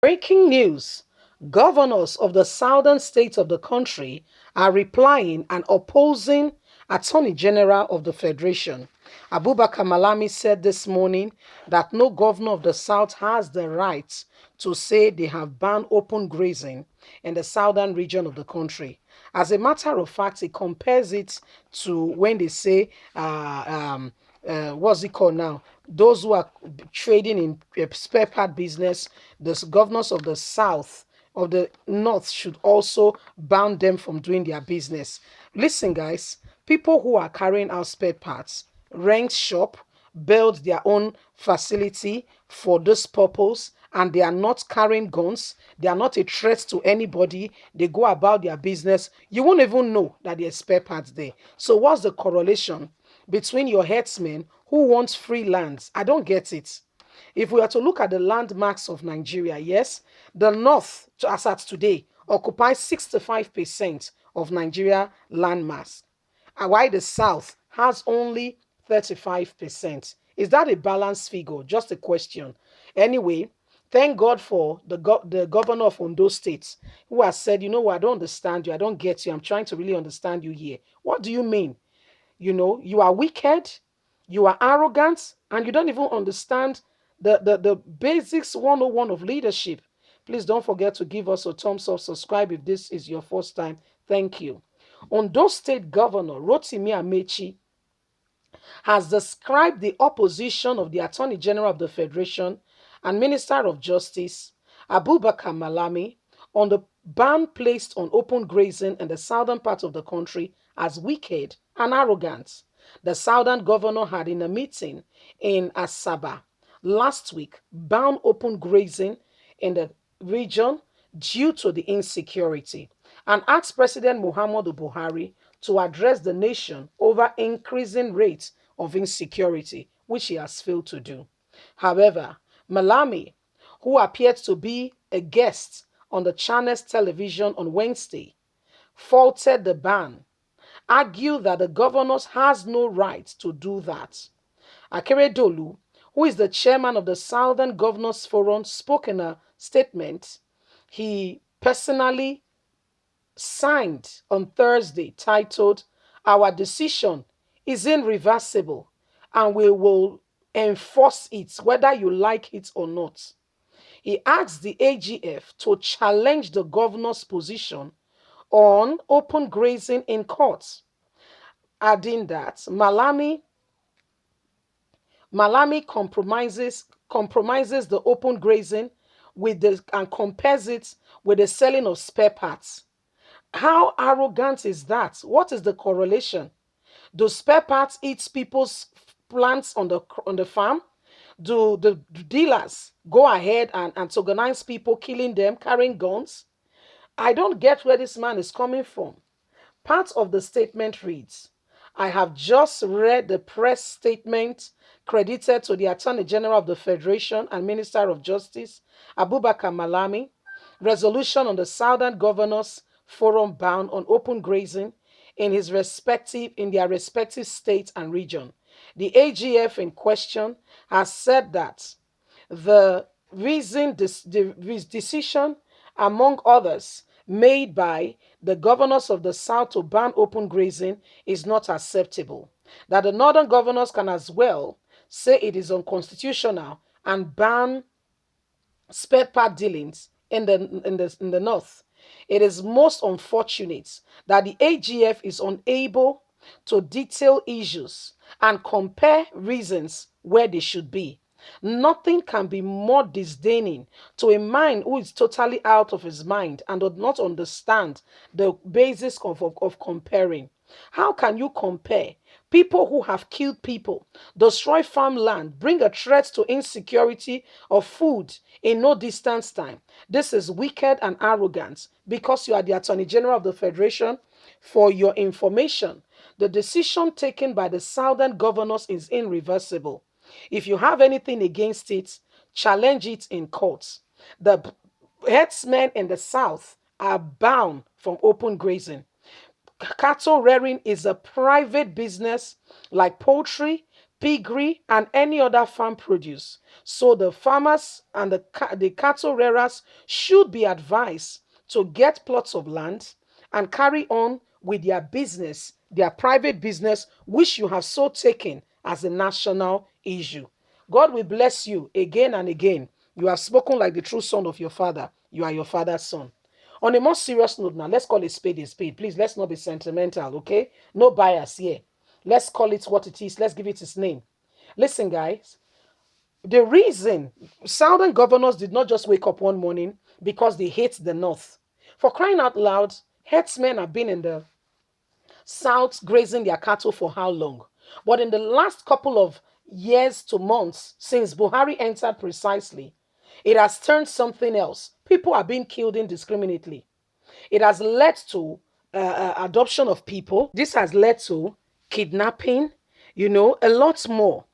Breaking news. Governors of the southern states of the country are replying and opposing Attorney General of the Federation. Abubakar Malami said this morning that no governor of the south has the right to say they have banned open grazing in the southern region of the country. As a matter of fact, he compares it to when they say, what's it called now? Those who are trading in spare part business, the governors of the south of the north should also ban them from doing their business. Listen, guys, people who are carrying out spare parts, rent shop, build their own facility for this purpose, and they are not carrying guns, they are not a threat to anybody, they go about their business, you won't even know that there's spare parts there. So what's the correlation between your herdsmen who wants free lands? I don't get it. If we are to look at the landmarks of Nigeria, yes, the north, as at today, occupies 65% of Nigeria landmass, and while the south has only 35%. Is that a balanced figure? Just a question. Anyway, thank God for the governor of Ondo State who has said, you know what, I don't understand you. I don't get you. I'm trying to really understand you here. What do you mean? You know, you are wicked, you are arrogant, and you don't even understand the basics 101 of leadership. Please don't forget to give us a thumbs up, subscribe if this is your first time. Thank you. Ondo State Governor Rotimi Amechi has described the opposition of the Attorney General of the Federation and Minister of Justice, Abubakar Malami, on the ban placed on open grazing in the southern part of the country as wicked and arrogant. The southern governor had, in a meeting in Asaba last week, banned open grazing in the region due to the insecurity and asked President Muhammadu Buhari to address the nation over increasing rates of insecurity, which he has failed to do. However, Malami, who appeared to be a guest on the channel's television on Wednesday, faulted the ban, argued that the governor has no right to do that. Akeredolu, who is the chairman of the Southern Governors Forum, spoke in a statement he personally signed on Thursday titled, "Our decision is irreversible and we will enforce it whether you like it or not." He asked the AGF to challenge the governor's position on open grazing in court, adding that Malami compromises the open grazing with the and compares it with the selling of spare parts. How arrogant is that? What is the correlation? Do spare parts eat people's plants on the farm? Do the dealers go ahead and antagonize people, killing them, carrying guns? I don't get where this man is coming from. Part of the statement reads, I have just read the press statement credited to the Attorney General of the Federation and Minister of Justice, Abubakar Malami, resolution on the Southern Governors Forum ban on open grazing in their respective states and region. The AGF in question has said that the decision, among others, made by the governors of the South to ban open grazing is not acceptable. That the northern governors can as well say it is unconstitutional and ban spare part dealings in the north. It is most unfortunate that the AGF is unable to detail issues and compare reasons where they should be. Nothing can be more disdaining to a man who is totally out of his mind and does not understand the basis of comparing. How can you compare people who have killed people, destroy farmland, bring a threat to insecurity of food in no distance time? This is wicked and arrogant because you are the Attorney General of the Federation. For your information, the decision taken by the Southern governors is irreversible. If you have anything against it, challenge it in court. The herdsmen in the South are bound from open grazing. Cattle rearing is a private business like poultry, piggery, and any other farm produce. So the farmers and the cattle rearers should be advised to get plots of land and carry on with their business, their private business, which you have so taken as a national issue. God will bless you again and again. You have spoken like the true son of your father. You are your father's son. On a more serious note, now let's call a spade a spade. Please, let's not be sentimental, okay? No bias here. Let's call it what it is. Let's give it its name. Listen, guys, the reason southern governors did not just wake up one morning because they hate the north. For crying out loud, herdsmen have been in the south grazing their cattle for how long? But in the last couple of years to months since Buhari entered precisely, it has turned something else. People are being killed indiscriminately. It has led to adoption of people. This has led to kidnapping, a lot more.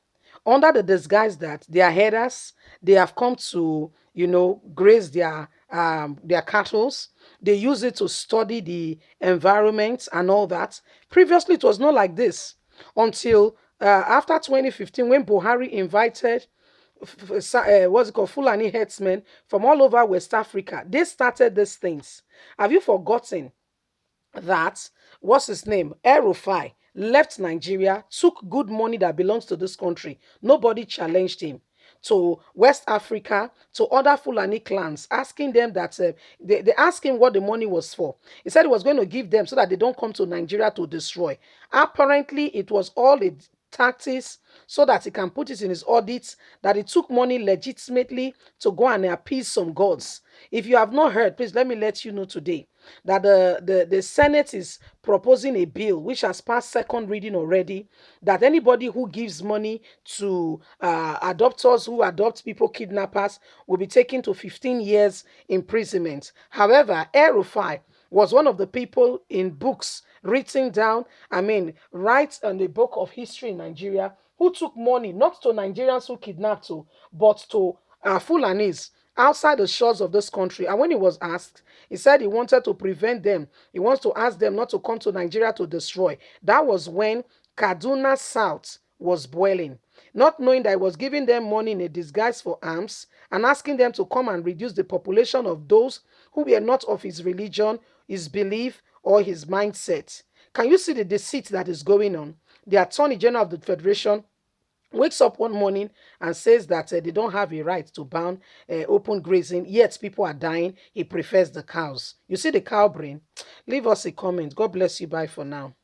Under the disguise that they are herders, they have come to, graze their cattle. They use it to study the environment and all that. Previously, it was not like this until after 2015, when Buhari invited what's it called, Fulani herdsmen from all over West Africa. They started these things. Have you forgotten that, what's his name, El left Nigeria, took good money that belongs to this country? Nobody challenged him. To West Africa, to other Fulani clans, asking them that they asked him what the money was for. He said he was going to give them so that they don't come to Nigeria to destroy. Apparently, it was all a tactics so that he can put it in his audits that he took money legitimately to go and appease some gods. If you have not heard, please let me let you know today that the Senate is proposing a bill which has passed second reading already, that anybody who gives money to adopters who adopt people, kidnappers, will be taken to 15 years imprisonment. However, El was one of the people in books written down, writes on the book of history in Nigeria, who took money not to Nigerians who kidnapped to, but to Fulanis outside the shores of this country. And when he was asked, he said he wanted to prevent them. He wants to ask them not to come to Nigeria to destroy. That was when Kaduna South was boiling, not knowing that he was giving them money in a disguise for arms and asking them to come and reduce the population of those who were not of his religion, his belief, or his mindset. Can you see the deceit that is going on? The Attorney General of the Federation wakes up one morning and says that they don't have a right to ban open grazing, yet people are dying. He prefers the cows. You see the cow brain? Leave us a comment. God bless you. Bye for now.